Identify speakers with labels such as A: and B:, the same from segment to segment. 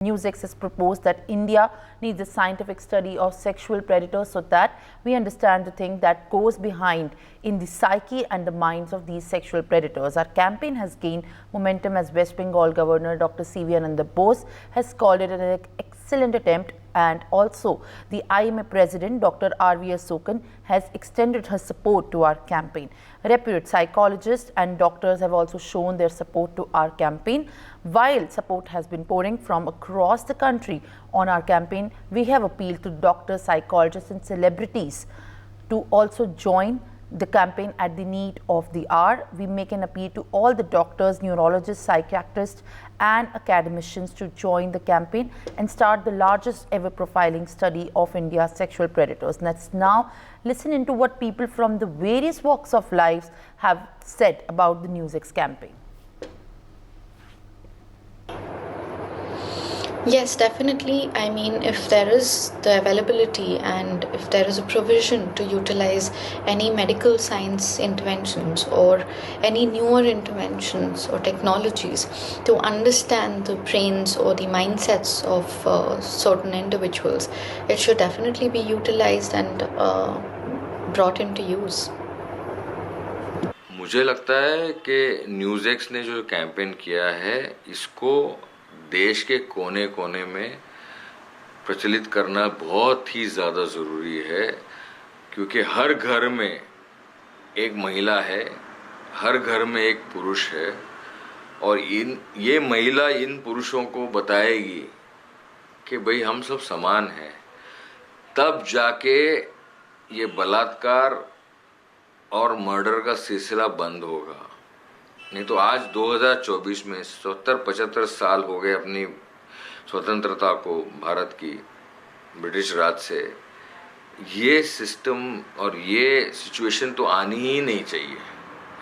A: NewsX has proposed that India needs a scientific study of sexual predators so that we understand the thing that goes behind in the psyche and the minds of these sexual predators. Our campaign has gained momentum as West Bengal Governor Dr. C.V. Ananda Bose has called it an excellent attempt, and also the IMA President Dr. R.V. Asokan has extended her support to our campaign. Reputed psychologists and doctors have also shown their support to our campaign. While support has been pouring from across the country on our campaign, we have appealed to doctors, psychologists and celebrities to also join the campaign at the need of the hour. We make an appeal to all the doctors, neurologists, psychiatrists and academicians to join the campaign and start the largest ever profiling study of India's sexual predators. Let's now listen into what people from the various walks of life have said about the NewsX campaign.
B: Yes, definitely. I mean, if there is the availability and if there is a provision to utilize any medical science interventions or any newer interventions or technologies to understand the brains or the mindsets of certain individuals, it should definitely be utilized and brought into use.
C: मुझे लगता है कि NewsX ने जो campaign किया है इसको देश के कोने कोने में प्रचलित करना बहुत ही ज़्यादा ज़रूरी है, क्योंकि हर घर में एक महिला है, हर घर में एक पुरुष है और ये महिला इन पुरुषों को बताएगी कि भाई हम सब समान हैं, तब जाके ये बलात्कार और मर्डर का सिलसिला बंद होगा। नहीं तो आज 2024 में 70-75 साल हो गए अपनी स्वतंत्रता को भारत की ब्रिटिश राज से। ये सिस्टम और ये सिचुएशन तो आनी ही नहीं चाहिए,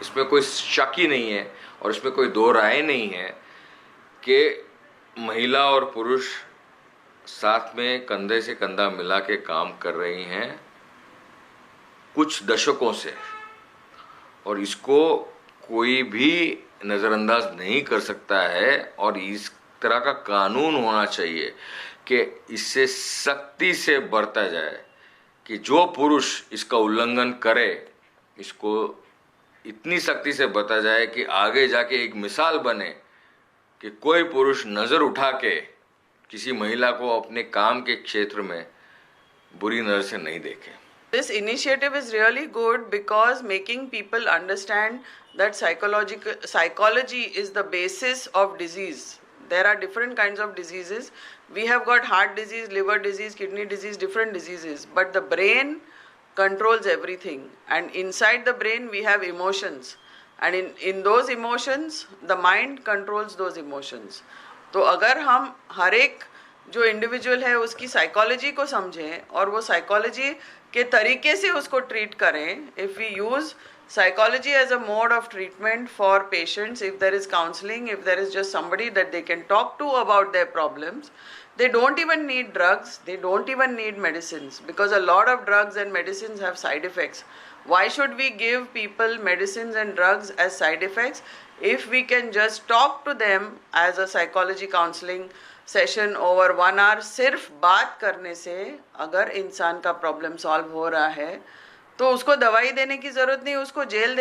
C: इसमें कोई शक ही नहीं है और इसमें कोई दो राय नहीं है कि महिला और पुरुष साथ में कंधे से कंधा मिला के काम कर रही हैं कुछ दशकों से, और इसको कोई भी नज़रअंदाज नहीं कर सकता है। और इस तरह का कानून होना चाहिए कि इससे सख्ती से बरता जाए कि जो पुरुष इसका उल्लंघन करे इसको इतनी सख्ती से बरता जाए कि आगे जाके एक मिसाल बने कि कोई पुरुष नज़र उठा के किसी महिला को अपने काम के क्षेत्र में बुरी नज़र से नहीं देखे।
D: This initiative is really good because making people understand that psychology is the basis of disease. There are different kinds of diseases. We have got heart disease, liver disease, kidney disease, different diseases. But the brain controls everything. And inside the brain we have emotions. And in those emotions, the mind controls those emotions. तो अगर हम हर एक जो individual है उसकी psychology को समझें और वो साइकोलॉजी के तरीके से उसको ट्रीट करें, if we use psychology as a mode of treatment for patients, if there is counseling, if there is just somebody that they can talk to about their problems, they don't even need drugs, they don't even need medicines, because a lot of drugs and medicines have side effects. Why should we give people medicines and drugs as side effects if we can just talk to them as a psychology counseling session over 1 hour? सिर्फ बात करने से अगर इंसान का problem solve हो रहा है तो उसको दवाई देने की जरूरत नहीं, उसको जेल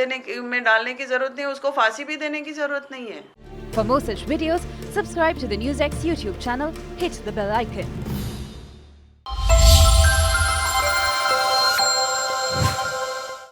D: में डालने की जरूरत नहीं, उसको फांसी भी देने की जरूरत नहीं है।
E: For more such videos, subscribe to the NewsX YouTube channel, hit the bell icon.